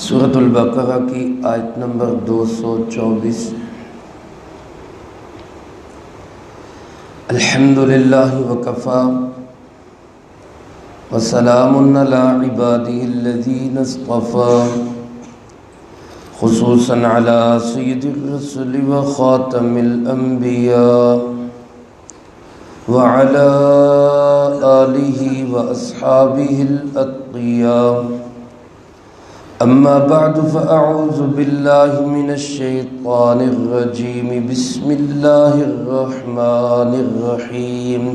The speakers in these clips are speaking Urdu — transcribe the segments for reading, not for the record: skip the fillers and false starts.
سورۃ البقرہ کی آیت نمبر 224۔ الحمدللہ وکفی وسلام علی عبادہ الذین اصطفی، خصوصاً علی سید الرسل وخاتم الانبیاء وعلی آلہ واصحابہ الاتقیاء۔ اما بعد فاعوذ باللہ من الشیطان الرجیم، بسم اللہ الرحمن الرحیم۔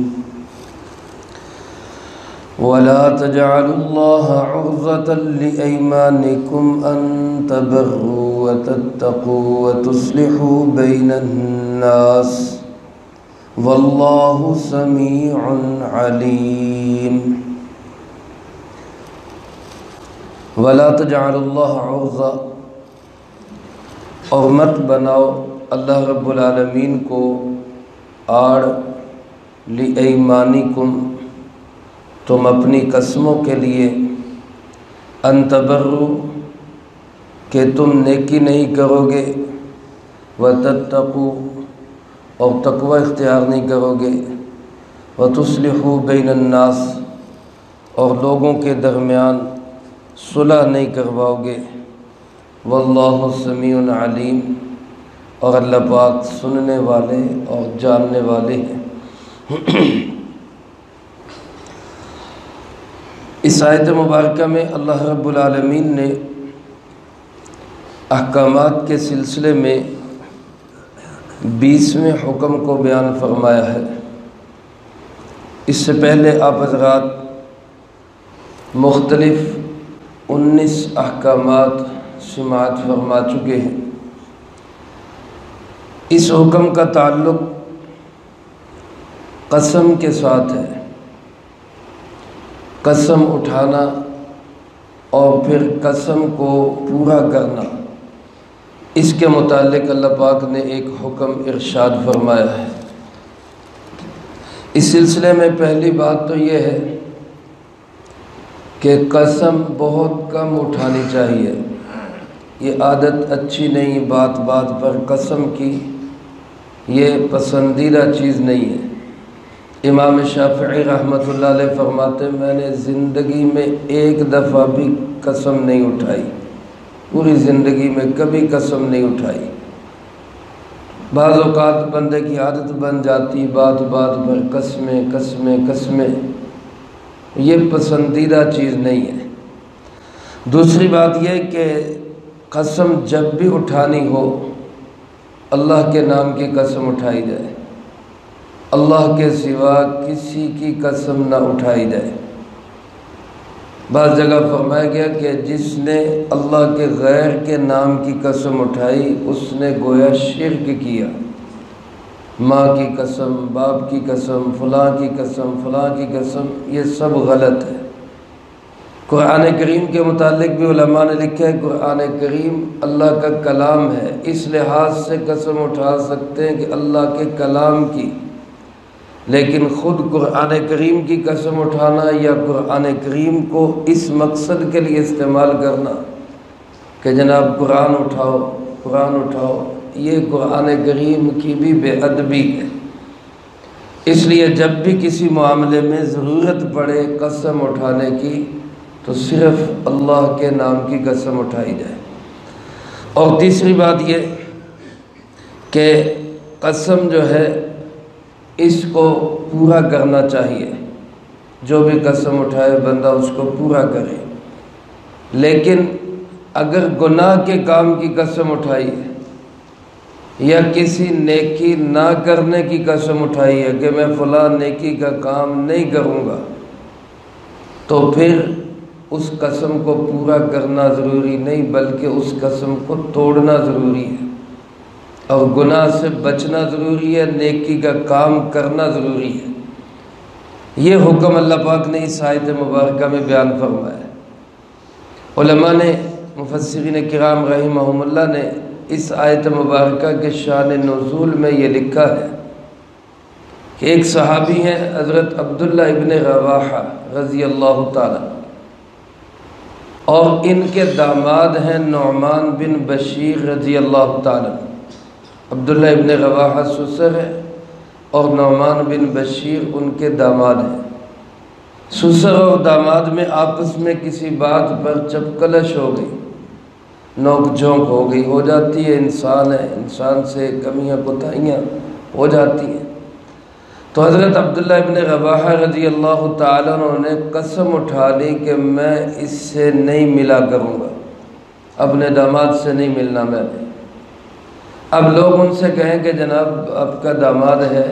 ولا تجعلوا الله عرضة لأيمانكم أن تبروا وتتقوا وتصلحوا بين الناس والله سميع عليم۔ ولا تجعلوا الله عرضة، اور مت بناؤ اللہ رب العالمین کو آڑ، لِأَيْمَانِكُمْ، تم اپنی قسموں کے لیے، ان تبروا، کہ تم نیکی نہیں کرو گے، وتتقوا، اور تقوی اختیار نہیں کرو گے، وتصلحوا بین الناس، اور لوگوں کے درمیان صلح نہیں کرواؤ گے، واللہ سمیع علیم، اور اللہ پاک سننے والے اور جاننے والے ہیں۔ اس آیت مبارکہ میں اللہ رب العالمین نے احکامات کے سلسلے میں 20ویں حکم کو بیان فرمایا ہے۔ اس سے پہلے آپ حضرات مختلف 19 احکامات سماعت فرما چکے ہیں۔ اس حکم کا تعلق قسم کے ساتھ ہے، قسم اٹھانا اور پھر قسم کو پورا کرنا۔ اس کے متعلق اللہ پاک نے ایک حکم ارشاد فرمایا ہے۔ اس سلسلے میں پہلی بات تو یہ ہے کہ قسم بہت کم اٹھانی چاہیے۔ یہ عادت اچھی نہیں، بات بات پر قسم کی، یہ پسندیدہ چیز نہیں ہے۔ امام شافعی رحمۃ اللہ علیہ فرماتے ہیں، میں نے زندگی میں ایک دفعہ بھی قسم نہیں اٹھائی، پوری زندگی میں کبھی قسم نہیں اٹھائی۔ بعض اوقات بندے کی عادت بن جاتی، بات بات پر قسمیں قسمیں قسمیں، یہ پسندیدہ چیز نہیں ہے۔ دوسری بات یہ کہ قسم جب بھی اٹھانی ہو، اللہ کے نام کی قسم اٹھائی جائے، اللہ کے سوا کسی کی قسم نہ اٹھائی جائے۔ بعض جگہ فرمایا گیا کہ جس نے اللہ کے غیر کے نام کی قسم اٹھائی، اس نے گویا شرک کیا۔ ماں کی قسم، باپ کی قسم، فلاں کی قسم، فلاں کی قسم، یہ سب غلط ہے۔ قرآن کریم کے متعلق بھی علماء نے لکھا ہے، قرآن کریم اللہ کا کلام ہے، اس لحاظ سے قسم اٹھا سکتے ہیں کہ اللہ کے کلام کی، لیکن خود قرآن کریم کی قسم اٹھانا یا قرآن کریم کو اس مقصد کے لیے استعمال کرنا کہ جناب قرآن اٹھاؤ قرآن اٹھاؤ، یہ قرآن کریم کی بھی بے ادبی ہے۔ اس لیے جب بھی کسی معاملے میں ضرورت پڑے قسم اٹھانے کی تو صرف اللہ کے نام کی قسم اٹھائی جائے۔ اور تیسری بات یہ کہ قسم جو ہے اس کو پورا کرنا چاہیے، جو بھی قسم اٹھائے بندہ اس کو پورا کرے۔ لیکن اگر گناہ کے کام کی قسم اٹھائی ہے یا کسی نیکی نہ کرنے کی قسم اٹھائی ہے کہ میں فلاں نیکی کا کام نہیں کروں گا، تو پھر اس قسم کو پورا کرنا ضروری نہیں بلکہ اس قسم کو توڑنا ضروری ہے، اور گناہ سے بچنا ضروری ہے، نیکی کا کام کرنا ضروری ہے۔ یہ حکم اللہ پاک نے اس آیت مبارکہ میں بیان فرمایا ہے۔ علماء نے، مفسرین کرام رحمہم اللہ نے اس آیت مبارکہ کے شان نزول میں یہ لکھا ہے کہ ایک صحابی ہیں حضرت عبداللہ ابن رواحہ رضی اللہ تعالی، اور ان کے داماد ہیں نعمان بن بشیر رضی اللہ تعالیٰ۔ عبداللہ ابن رواحہ سسر ہے اور نعمان بن بشیر ان کے داماد ہیں۔ سسر اور داماد میں آپس میں کسی بات پر چپکلش ہو گئی، نوک جھونک ہو گئی، ہو جاتی ہے، انسان ہے، انسان سے کمیاں کوتاہیاں ہو جاتی ہیں۔ تو حضرت عبداللہ ابن رواحہ رضی اللہ تعالیٰ عنہ نے قسم اٹھا لی کہ میں اس سے نہیں ملا کروں گا، اپنے داماد سے نہیں ملنا میں نے۔ اب لوگ ان سے کہیں کہ جناب آپ کا داماد ہے،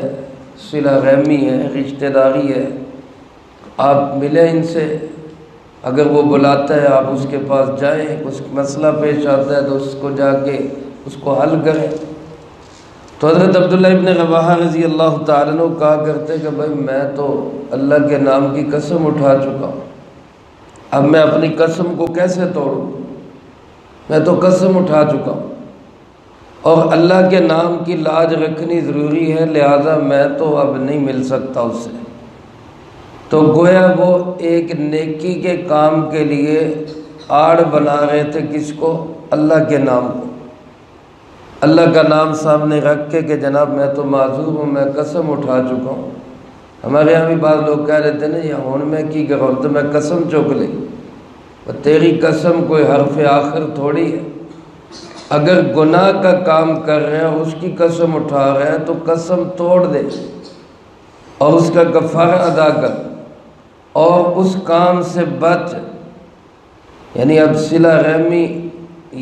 صلہ رحمی ہے، رشتہ داری ہے، آپ ملیں ان سے، اگر وہ بلاتا ہے آپ اس کے پاس جائیں، کچھ مسئلہ پیش آتا ہے تو اس کو جا کے اس کو حل کریں۔ تو حضرت عبداللہ ابن رواحہ رضی اللہ تعالیٰ عنہ کہا کرتے کہ بھائی میں تو اللہ کے نام کی قسم اٹھا چکا ہوں، اب میں اپنی قسم کو کیسے توڑوں؟ میں تو قسم اٹھا چکا ہوں اور اللہ کے نام کی لاج رکھنی ضروری ہے، لہذا میں تو اب نہیں مل سکتا اس سے۔ تو گویا وہ ایک نیکی کے کام کے لیے آڑ بنا رہے تھے، کس کو؟ اللہ کے نام کو، اللہ کا نام سامنے رکھ کے کہ جناب میں تو معذور ہوں، میں قسم اٹھا چکا ہوں۔ ہمارے یہاں بھی بعض لوگ کہہ رہتے ہیں نا یہ ہون میں کی کرو تو میں قسم چوک لی، تیری قسم کوئی حرف آخر تھوڑی ہے۔ اگر گناہ کا کام کر رہے ہیں اور اس کی قسم اٹھا رہے ہیں تو قسم توڑ دے اور اس کا کفارہ ادا کر اور اس کام سے بچ۔ یعنی اب صلہ رحمی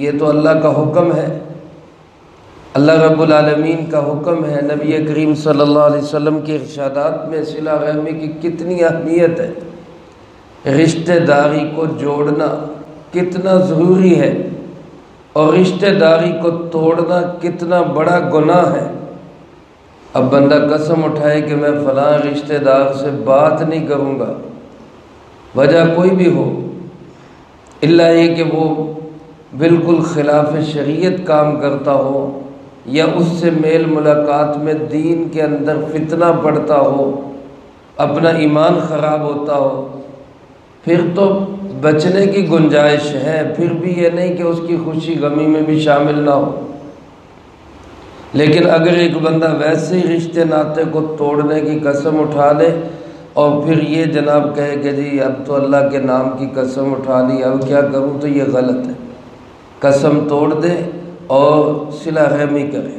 یہ تو اللہ کا حکم ہے، اللہ رب العالمین کا حکم ہے، نبی کریم صلی اللہ علیہ وسلم کے ارشادات میں صلہ رحمی کی کتنی اہمیت ہے، رشتہ داری کو جوڑنا کتنا ضروری ہے اور رشتہ داری کو توڑنا کتنا بڑا گناہ ہے۔ اب بندہ قسم اٹھائے کہ میں فلاں رشتہ دار سے بات نہیں کروں گا، وجہ کوئی بھی ہو، الا یہ کہ وہ بالکل خلاف شریعت کام کرتا ہو یا اس سے میل ملاقات میں دین کے اندر فتنہ پڑتا ہو، اپنا ایمان خراب ہوتا ہو، پھر تو بچنے کی گنجائش ہے، پھر بھی یہ نہیں کہ اس کی خوشی غمی میں بھی شامل نہ ہو۔ لیکن اگر ایک بندہ ویسے ہی رشتے ناطے کو توڑنے کی قسم اٹھا لے اور پھر یہ جناب کہے کہ جی اب تو اللہ کے نام کی قسم اٹھا لی، اب کیا کروں، تو یہ غلط ہے۔ قسم توڑ دے اور صلہ رحمی کرے،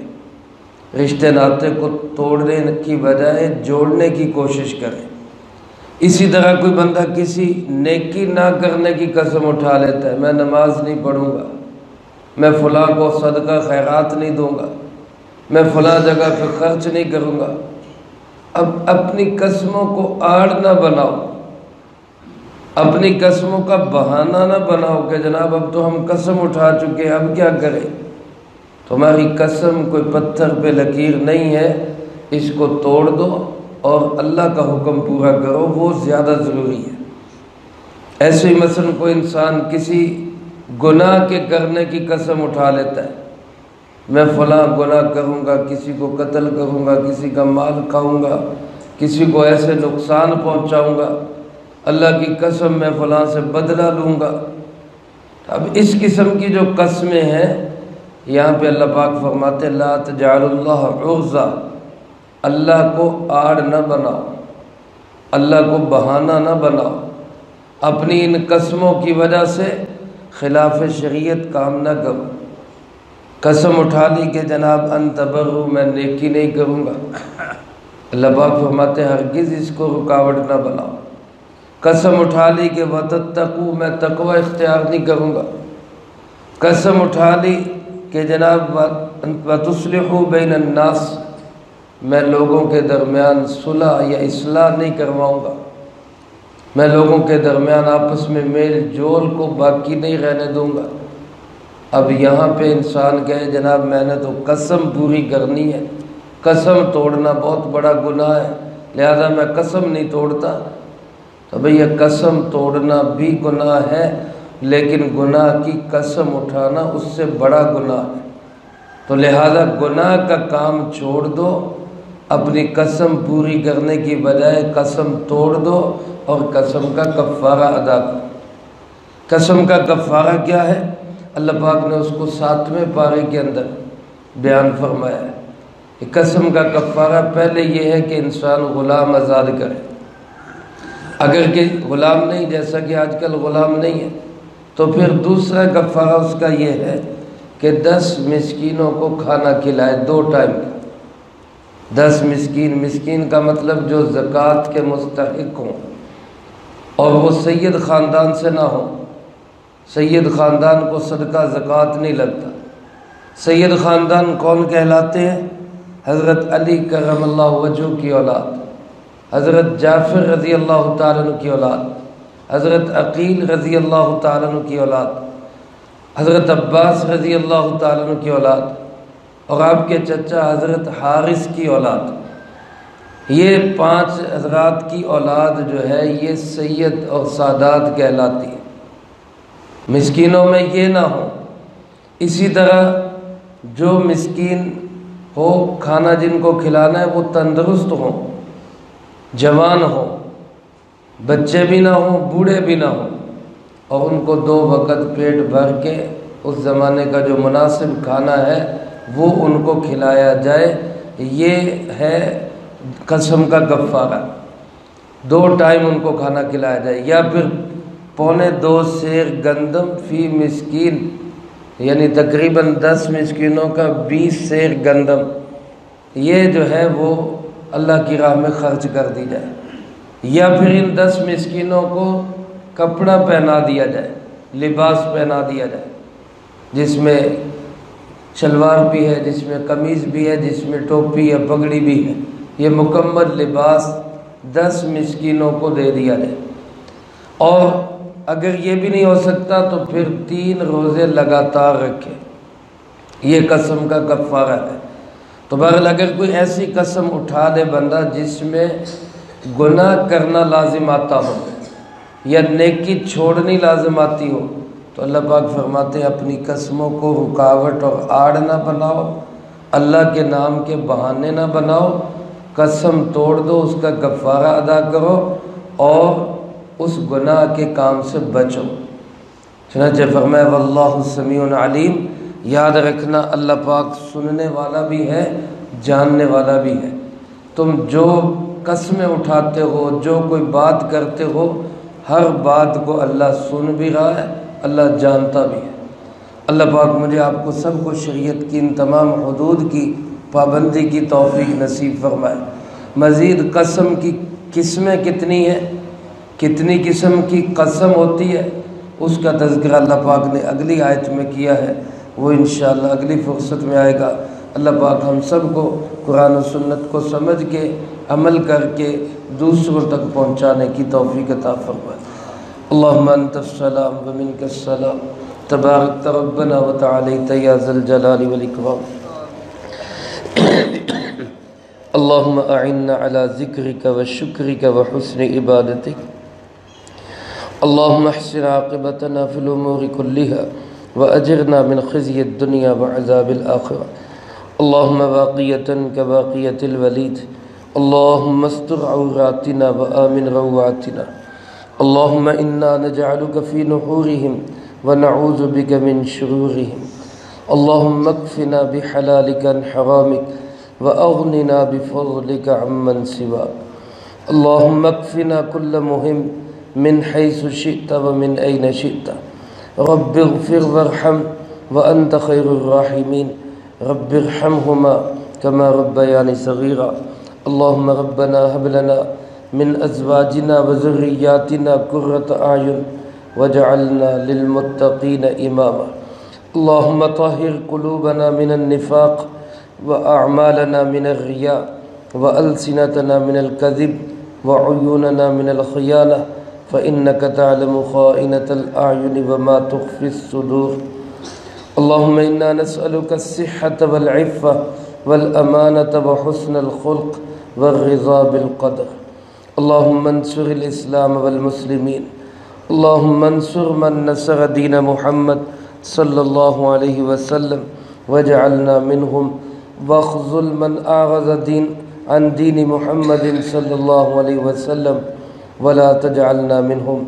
رشتے ناطے کو توڑنے کی بجائے جوڑنے کی کوشش کرے۔ اسی طرح کوئی بندہ کسی نیکی نہ کرنے کی قسم اٹھا لیتا ہے، میں نماز نہیں پڑھوں گا، میں فلاں کو صدقہ خیرات نہیں دوں گا، میں فلاں جگہ پہ خرچ نہیں کروں گا۔ اب اپنی قسموں کو آڑ نہ بناؤ، اپنی قسموں کا بہانہ نہ بناؤ کہ جناب اب تو ہم قسم اٹھا چکے ہیں، اب کیا کریں۔ تمہاری قسم کوئی پتھر پہ لکیر نہیں ہے، اس کو توڑ دو اور اللہ کا حکم پورا کرو، وہ زیادہ ضروری ہے۔ ایسے ہی مثلا کوئی انسان کسی گناہ کے کرنے کی قسم اٹھا لیتا ہے، میں فلاں گناہ کروں گا، کسی کو قتل کروں گا، کسی کا مال کھاؤں گا، کسی کو ایسے نقصان پہنچاؤں گا، اللہ کی قسم میں فلاں سے بدلہ لوں گا۔ اب اس قسم کی جو قسمیں ہیں، یہاں پہ اللہ پاک فرماتے لا تجعلوا اللہ عرضا، اللہ کو آڑ نہ بناؤ، اللہ کو بہانہ نہ بناؤ، اپنی ان قسموں کی وجہ سے خلاف شریعت کام نہ کرو۔ قسم اٹھا لی کہ جناب انت برو، میں نیکی نہیں کروں گا، اللہ پاک فرماتے ہرگز اس کو رکاوٹ نہ بناؤ۔ قسم اٹھا لی کہ وتتقوا، میں تقوی اختیار نہیں کروں گا۔ قسم اٹھا لی کہ جناب وتصلحوا بین الناس، میں لوگوں کے درمیان صلح یا اصلاح نہیں کرواؤں گا، میں لوگوں کے درمیان آپس میں میل جول کو باقی نہیں رہنے دوں گا۔ اب یہاں پہ انسان کہے جناب میں نے تو قسم پوری کرنی ہے، قسم توڑنا بہت بڑا گناہ ہے، لہذا میں قسم نہیں توڑتا۔ تو بھئی یہ قسم توڑنا بھی گناہ ہے، لیکن گناہ کی قسم اٹھانا اس سے بڑا گناہ ہے۔ تو لہذا گناہ کا کام چھوڑ دو، اپنی قسم پوری کرنے کی بجائے قسم توڑ دو اور قسم کا کفارہ ادا کرو۔ قسم کا کفارہ کیا ہے؟ اللہ پاک نے اس کو 7ویں پارے کے اندر بیان فرمایا ہے کہ قسم کا کفارہ پہلے یہ ہے کہ انسان غلام آزاد کرے، اگر کہ غلام نہیں، جیسا کہ آج کل غلام نہیں ہے، تو پھر دوسرا کفارہ اس کا یہ ہے کہ 10 مسکینوں کو کھانا کھلائے 2 ٹائم کا۔ 10 مسکین کا مطلب جو زکوٰۃ کے مستحق ہوں اور وہ سید خاندان سے نہ ہو۔ سید خاندان کو صدقہ زکوٰۃ نہیں لگتا۔ سید خاندان کون کہلاتے ہیں؟ حضرت علی کرم اللہ وجہہ کی اولاد، حضرت جعفر رضی اللہ تعالیٰ عنہ کی اولاد، حضرت عقیل رضی اللہ تعالیٰ عنہ کی اولاد، حضرت عباس رضی اللہ تعالیٰ عنہ کی اولاد، اور آپ کے چچا حضرت حارث کی اولاد۔ یہ 5 حضرات کی اولاد جو ہے یہ سید اور سادات کہلاتی ہے۔ مسکینوں میں یہ نہ ہو۔ اسی طرح جو مسکین ہو، کھانا جن کو کھلانا ہے وہ تندرست ہوں، جوان ہوں، بچے بھی نہ ہوں، بوڑھے بھی نہ ہوں، اور ان کو 2 وقت پیٹ بھر کے اس زمانے کا جو مناسب کھانا ہے وہ ان کو کھلایا جائے۔ یہ ہے قسم کا کفارہ، 2 ٹائم ان کو کھانا کھلایا جائے، یا پھر 2.25 سیر گندم فی مسکین، یعنی تقریباً 10 مسکینوں کا 20 سیر گندم، یہ جو ہے وہ اللہ کی راہ میں خرچ کر دی جائے، یا پھر ان 10 مسکینوں کو کپڑا پہنا دیا جائے، لباس پہنا دیا جائے، جس میں شلوار بھی ہے، جس میں قمیض بھی ہے، جس میں ٹوپی یا پگڑی بھی ہے، یہ مکمل لباس 10 مسکینوں کو دے دیا جائے۔ اور اگر یہ بھی نہیں ہو سکتا تو پھر 3 روزے لگاتار رکھے، یہ قسم کا کفارہ ہے۔ تو بہرحال اگر کوئی ایسی قسم اٹھا دے بندہ جس میں گناہ کرنا لازم آتا ہو یا نیکی چھوڑنی لازم آتی ہو، تو اللہ پاک فرماتے ہیں اپنی قسموں کو رکاوٹ اور آڑ نہ بناؤ، اللہ کے نام کے بہانے نہ بناؤ، قسم توڑ دو، اس کا کفارہ ادا کرو اور اس گناہ کے کام سے بچو۔ چنانچہ فرمایا واللہ سمیع علیم، یاد رکھنا اللہ پاک سننے والا بھی ہے، جاننے والا بھی ہے۔ تم جو قسمیں اٹھاتے ہو، جو کوئی بات کرتے ہو، ہر بات کو اللہ سن بھی رہا ہے، اللہ جانتا بھی ہے۔ اللہ پاک مجھے آپ کو سب کو شریعت کی ان تمام حدود کی پابندی کی توفیق نصیب فرمائے۔ مزید قسم کی قسمیں کتنی ہیں، کتنی قسم کی قسم ہوتی ہے، اس کا تذکرہ اللہ پاک نے اگلی آیت میں کیا ہے، وہ انشاءاللہ اگلی فرصت میں آئے گا۔ اللہ پاک ہم سب کو قرآن و سنت کو سمجھ کے عمل کر کے دوسروں تک پہنچانے کی توفیق عطا فرمائے۔ اللہم انت السلام و منک السلام، تبارکت ربنا و تعالیت یا ذا الجلال والاکرام۔ اللہم اعنا علی ذکرک و شکرک و حسن عبادتک۔ اللہم احسن عاقبتنا فی الامور کلها وأجرنا من خزي الدنيا وعذاب الآخرة۔ اللهم باقية كباقية الوليد، اللهم استر عوراتنا وآمن روعاتنا، اللهم إنا نجعلك في نحورهم ونعوذ بك من شرورهم، اللهم اكفنا بحلالك عن حرامك وأغننا بفضلك عمن سواك، اللهم اكفنا كل مهم من حيث شئت ومن أين شئت، رب اغفر وارحم وأنت خير الراحمين، رب ارحمهما كما ربياني صغيرا، اللهم ربنا هب لنا من أزواجنا وذرياتنا قرة أعين واجعلنا للمتقين إماما، اللهم طهر قلوبنا من النفاق وأعمالنا من الرياء وألسنتنا من الكذب وعيوننا من الخيانة، فإنك تعلم خائنة الأعين وما تخفي الصدور، اللهم إنا نسألك الصحة والعفة والأمانة وحسن الخلق والرضا بالقدر، اللهم انصر الإسلام والمسلمين، اللهم انصر من نصر دين محمد صلى الله عليه وسلم واجعلنا منهم، واخذل من أعرض عن دين محمد صلى الله عليه وسلم ولا تجعلنا منهم،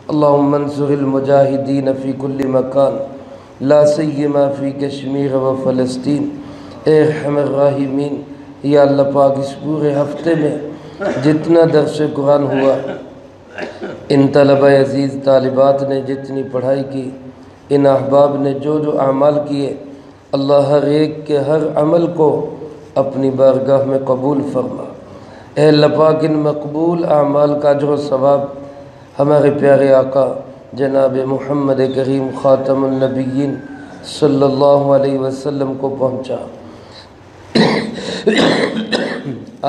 اللهم انصر المجاہدین فی کل مکان لا سیما فی کشمیر و فلسطین۔ اے ارحم الراحمین، یا اللہ پاک اس پورے ہفتے میں جتنا درس قرآن ہوا، ان طلبہ عزیز طالبات نے جتنی پڑھائی کی، ان احباب نے جو جو اعمال کیے، اللہ ہر ایک کے ہر عمل کو اپنی بارگاہ میں قبول فرما۔ اے اللہ پاک ان مقبول اعمال کا اجر و ثواب ہمارے پیارے آقا جناب محمد کریم خاتم النبیین صلی اللہ علیہ وسلم کو پہنچا۔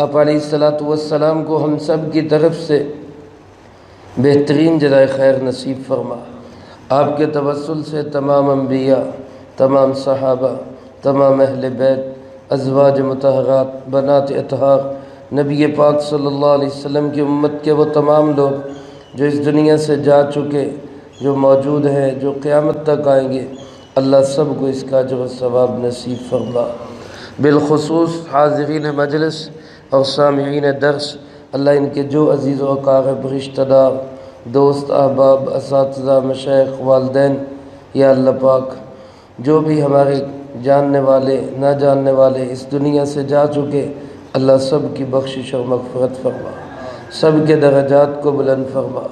آپ علیہ السلام کو ہم سب کی طرف سے بہترین جزائے خیر نصیب فرما۔ آپ کے توسل سے تمام انبیاء، تمام صحابہ، تمام اہل بیت، ازواج مطہرات، بنات اطہار، نبی پاک صلی اللہ علیہ وسلم کی امت کے وہ تمام لوگ جو اس دنیا سے جا چکے، جو موجود ہیں، جو قیامت تک آئیں گے، اللہ سب کو اس کا اجر و ثواب نصیب فرما۔ بالخصوص حاضرین مجلس اور سامعین درس، اللہ ان کے جو عزیز و اقارب، رشتہ دار، دوست، احباب، اساتذہ، مشائخ، والدین، یا اللہ پاک جو بھی ہمارے جاننے والے، نہ جاننے والے اس دنیا سے جا چکے، اللہ سب کی بخشش و مغفرت فرما، سب کے درجات کو بلند فرما،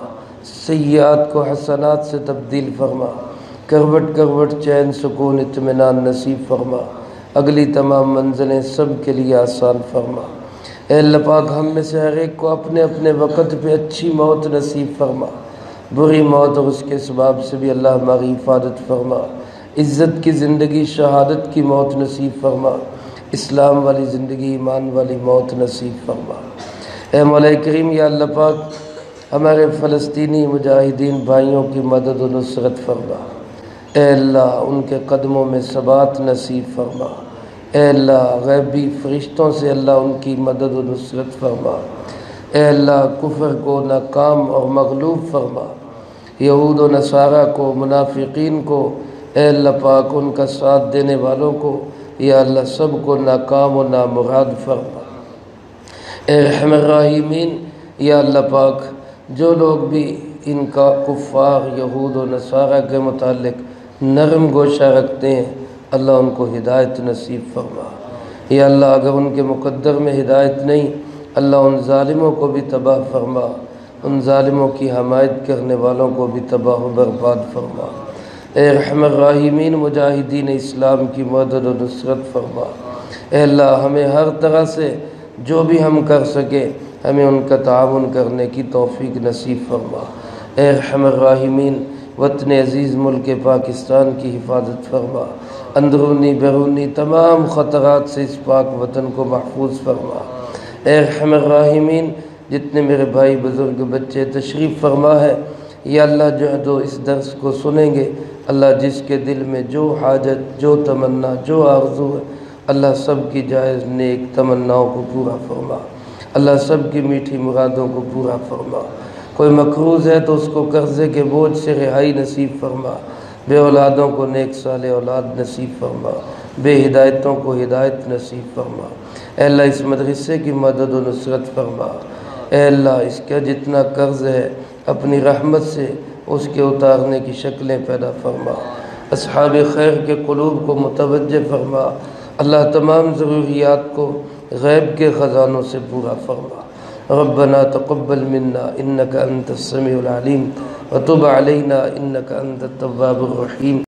سیئات کو حسنات سے تبدیل فرما، کروٹ کروٹ چین سکون اطمینان نصیب فرما، اگلی تمام منزلیں سب کے لیے آسان فرما۔ اے اللہ پاک ہم میں سے ہر ایک کو اپنے اپنے وقت پہ اچھی موت نصیب فرما، بری موت اور اس کے اسباب سے بھی اللہ ہماری حفاظت فرما، عزت کی زندگی، شہادت کی موت نصیب فرما، اسلام والی زندگی، ایمان والی موت نصیب فرما۔ اے مولا کریم، یا اللہ پاک ہمارے فلسطینی مجاہدین بھائیوں کی مدد و نصرت فرما۔ اے اللہ ان کے قدموں میں ثبات نصیب فرما۔ اے اللہ غیبی فرشتوں سے اللہ ان کی مدد و نصرت فرما۔ اے اللہ کفر کو ناکام اور مغلوب فرما، یہود و نصارہ کو، منافقین کو، اے اللہ پاک ان کا ساتھ دینے والوں کو، یا اللہ سب کو ناکام و نامراد فرما۔ اے رحم الراحمین، یا اللہ پاک جو لوگ بھی ان کا کفار، یہود و نصارہ کے متعلق نرم گوشہ رکھتے ہیں، اللہ ان کو ہدایت نصیب فرما۔ یا اللہ اگر ان کے مقدر میں ہدایت نہیں، اللہ ان ظالموں کو بھی تباہ فرما، ان ظالموں کی حمایت کرنے والوں کو بھی تباہ و برباد فرما۔ اے رحم الراحمین مجاہدین اسلام کی مدد و نصرت فرما۔ اے اللہ ہمیں ہر طرح سے جو بھی ہم کر سکے، ہمیں ان کا تعاون کرنے کی توفیق نصیب فرما۔ اے رحم الراحمین وطن عزیز ملک پاکستان کی حفاظت فرما، اندرونی بیرونی تمام خطرات سے اس پاک وطن کو محفوظ فرما۔ اے رحم الراحمین جتنے میرے بھائی بزرگ بچے تشریف فرما ہے، یا اللہ جو اس درس کو سنیں گے، اللہ جس کے دل میں جو حاجت، جو تمنا، جو آرزو ہے، اللہ سب کی جائز نیک تمناؤں کو پورا فرما، اللہ سب کی میٹھی مرادوں کو پورا فرما۔ کوئی مقروض ہے تو اس کو قرضے کے بوجھ سے رہائی نصیب فرما، بے اولادوں کو نیک صالح اولاد نصیب فرما، بے ہدایتوں کو ہدایت نصیب فرما۔ اے اللہ اس مدرسے کی مدد و نصرت فرما۔ اے اللہ اس کا جتنا قرض ہے اپنی رحمت سے اس کے اتارنے کی شکلیں پیدا فرما، اصحاب خیر کے قلوب کو متوجہ فرما، اللہ تمام ضروریات کو غیب کے خزانوں سے پورا فرما۔ ربنا تقبل منا انك انت السميع العليم وتب علينا انك انت التواب الرحيم۔